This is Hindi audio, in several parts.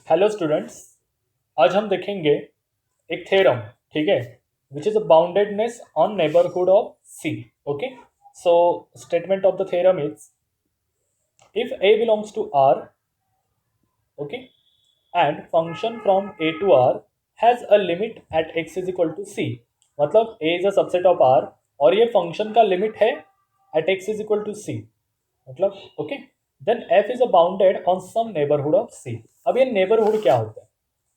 Hello students. आज हम देखेंगे एक थ्योरम, ठीक है, which is a boundedness on neighbourhood of c. Okay, so statement of the theorem is if a belongs to R, okay, and function from a to R has a limit at x is equal to c, मतलब a is a subset of R और ये फंक्शन का लिमिट है at x is equal to c, मतलब okay, then f is a bounded on some neighborhood of c। अब ये नेबरहुड क्या होता है?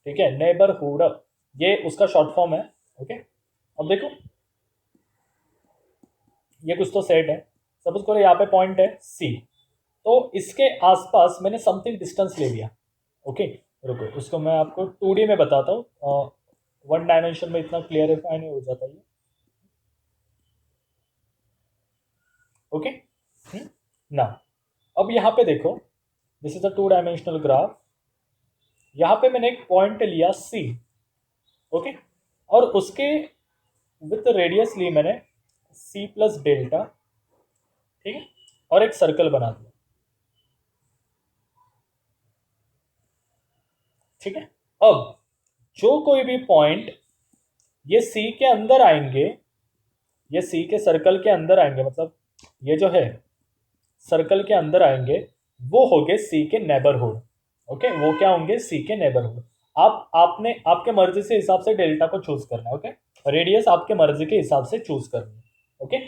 ठीक है, नेबरहुड ये उसका शॉर्ट फॉर्म है। ओके, अब देखो ये कुछ तो सेट है, सपोज करो यहाँ पे पॉइंट है सी, तो इसके आसपास मैंने समथिंग डिस्टेंस ले लिया। ओके, रुको उसको मैं आपको 2D में बताता हूँ, वन डायमेंशन में इतना क्लियरिफाई नहीं हो जाता ये। ओके ना, अब यहाँ पे देखो, this is a 2 dimensional graph. यहाँ पे मैंने एक पॉइंट लिया सी, ओके, और उसके विथ रेडियस ली मैंने सी प्लस डेल्टा, ठीक है, और एक सर्कल बना दिया। ठीक है, अब जो कोई भी पॉइंट ये सी के अंदर आएंगे, ये सी के सर्कल के अंदर आएंगे, मतलब ये जो है सर्कल के अंदर आएंगे, वो होंगे सी के नेबरहुड। ओके, वो क्या होंगे? सी के नेबरहुड। आपने आपके मर्जी से हिसाब से डेल्टा को चूज करना है। ओके, रेडियस आपके मर्जी के हिसाब से चूज करनी है। ओके,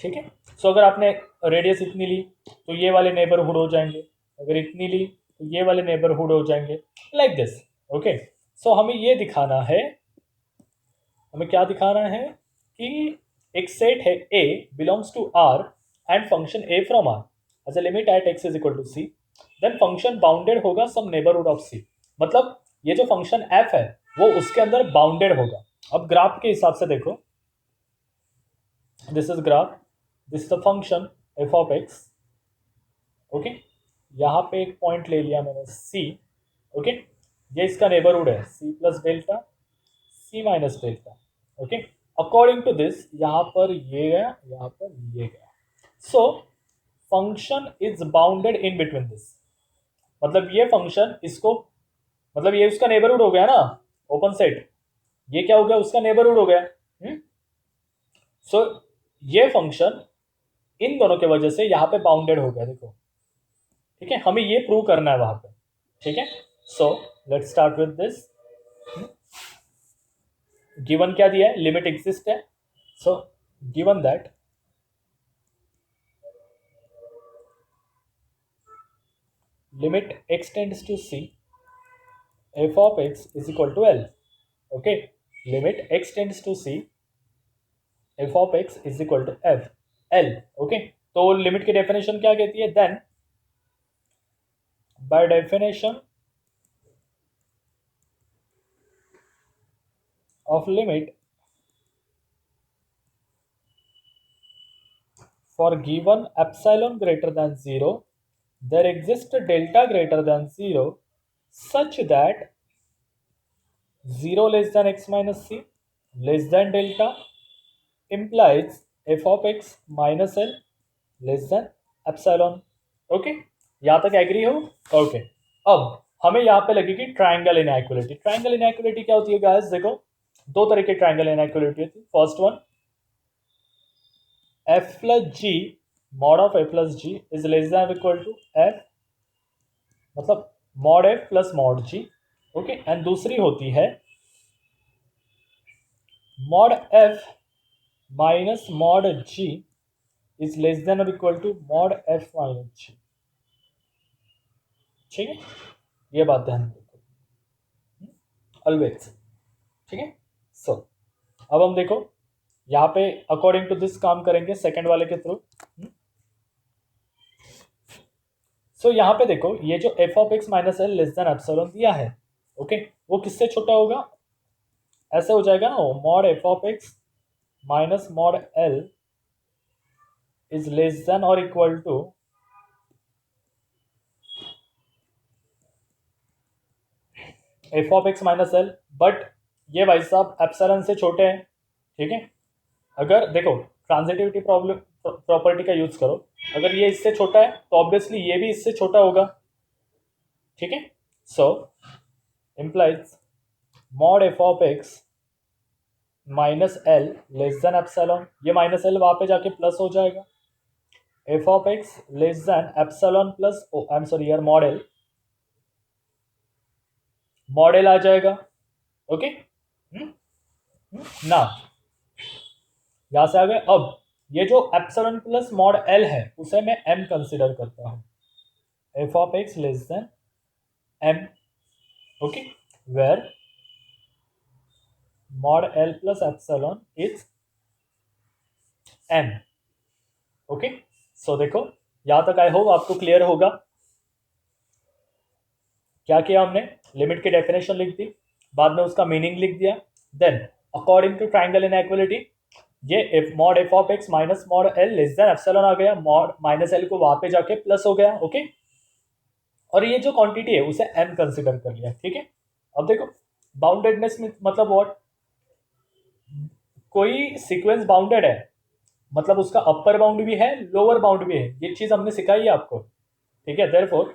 ठीक है। सो अगर आपने रेडियस इतनी ली तो ये वाले नेबरहुड हो जाएंगे, अगर इतनी ली तो ये वाले नेबरहुड हो जाएंगे, लाइक दिस। ओके, सो हमें ये दिखाना है, हमें क्या दिखाना है कि एक सेट है A belongs to R and function A from R as a limit at x is equal to c, then function bounded होगा सम नेबरहुड ऑफ c, मतलब ये जो फंक्शन f है वो उसके अंदर बाउंडेड होगा। अब ग्राफ के हिसाब से देखो, this is graph, this is the function f of x। Okay, यहाँ पे एक पॉइंट ले लिया मैंने c। ओके, ये इसका नेबरहुड है c plus delta, c minus delta. Okay, according to this यहाँ पर ये गया, यहाँ पर ये गया, so function is bounded in between this, मतलब ये फंक्शन इसको, मतलब ये उसका नेबरहुड हो गया ना, ओपन सेट, ये क्या हो गया? उसका नेबरहुड हो गया। सो ये फंक्शन इन दोनों के वजह से यहाँ पे बाउंडेड हो गया, देखो। ठीक है, हमें ये प्रूव करना है वहां पे। ठीक है, so let's start with this. Given क्या दिया है? लिमिट एग्जिस्ट है। So given that limit x tends to c, f of x is equal to L। okay, limit x tends to c, f of x is equal to f L। okay, तो लिमिट की डेफिनेशन क्या कहती है? Then by definition of limit for given epsilon greater than 0 there exists a delta greater than 0 such that 0 less than x minus c less than delta implies f of x minus L less than epsilon। Okay, यहां तक एग्री हो? ओके, अब हमें यहां पे लगेगी ट्राइंगल इनइक्वालिटी। ट्राइंगल इनइक्वालिटी क्या होती है गाइस? देखो, दो तरह की ट्राइंगल इनइक्वालिटी होती है। First one, f plus G, mod of f plus G is less than equal to f, मतलब mod f plus mod G. Okay, and दूसरी होती है mod f minus mod g is less than और equal to mod f minus g। ठीक है, ये बात ध्यान रखो ऑलवेज। ठीक है, सो अब हम देखो यहाँ पे अकॉर्डिंग टू दिस काम करेंगे सेकंड वाले के थ्रू। सो यहाँ पे देखो, ये जो f of x minus L less than epsilon दिया है, ओके, वो किससे छोटा होगा? ऐसे हो जाएगा ना, mod f of x minus mod l is less than और equal to f of x minus L, but ये भाई साहब एप्सिलॉन से छोटे हैं। ठीक है, अगर देखो ट्रांजिटिविटी प्रॉपर्टी का यूज करो, अगर ये इससे छोटा है तो ऑब्वियसली ये भी इससे छोटा होगा। ठीक है। So implies mod f of x minus L less than epsilon, ये माइनस एल वहां पे जाके प्लस हो जाएगा, F of x less than epsilon plus oh I am sorry यार मॉडल, मॉडल आ जाएगा। ओके ना, यहां से आ गए। अब ये जो एप्सिलॉन प्लस मॉड एल है उसे मैं एम कंसिडर करता हूं, F of x less than M. Okay, where mod L plus epsilon is m। Okay, so देखो यहां तक आई होप आपको क्लियर होगा। क्या किया हमने, लिमिट की डेफिनेशन लिख दी, बाद में उसका मीनिंग लिख दिया, then according to triangle inequality ये F mod F of X minus mod L less than epsilon आ गया, मॉड माइनस एल को वहां पे जाके प्लस हो गया। ओके, और ये जो क्वांटिटी है उसे m कंसिडर कर लिया। ठीक है, अब देखो बाउंडेडनेस में मतलब व्हाट, कोई सीक्वेंस बाउंडेड है मतलब उसका अपर बाउंड भी है लोअर बाउंड भी है, ये चीज हमने सिखाई है आपको। ठीक है, therefore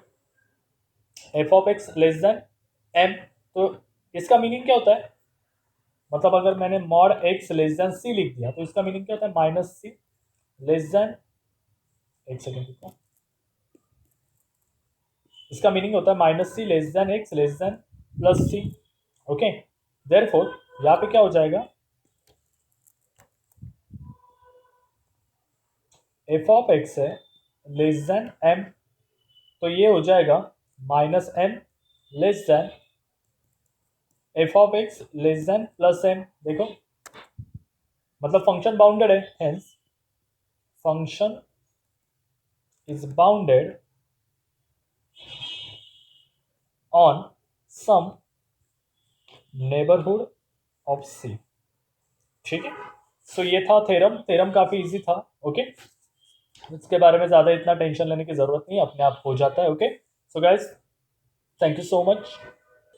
F of x less than M, तो इसका मीनिंग क्या होता है, मतलब अगर मैंने mod X less than C लिख दिया तो इसका मीनिंग क्या होता है, माइनस सी लेस देन, एक सेकेंड रुको, इसका मीनिंग होता है minus C less than X less than plus C. Okay, therefore यहाँ पे क्या हो जाएगा, एफ ऑफ एक्स है लेस देन एम, तो ये हो जाएगा minus M less than F of x less than plus M. देखो मतलब फंक्शन बाउंडेड है, hence function is bounded on some neighbourhood of C. ठीक है, सो ये था थ्योरम, थ्योरम काफी इजी था। ओके, इसके बारे में ज्यादा इतना टेंशन लेने की जरूरत नहीं, अपने आप हो जाता है। Okay, so guys thank you so much.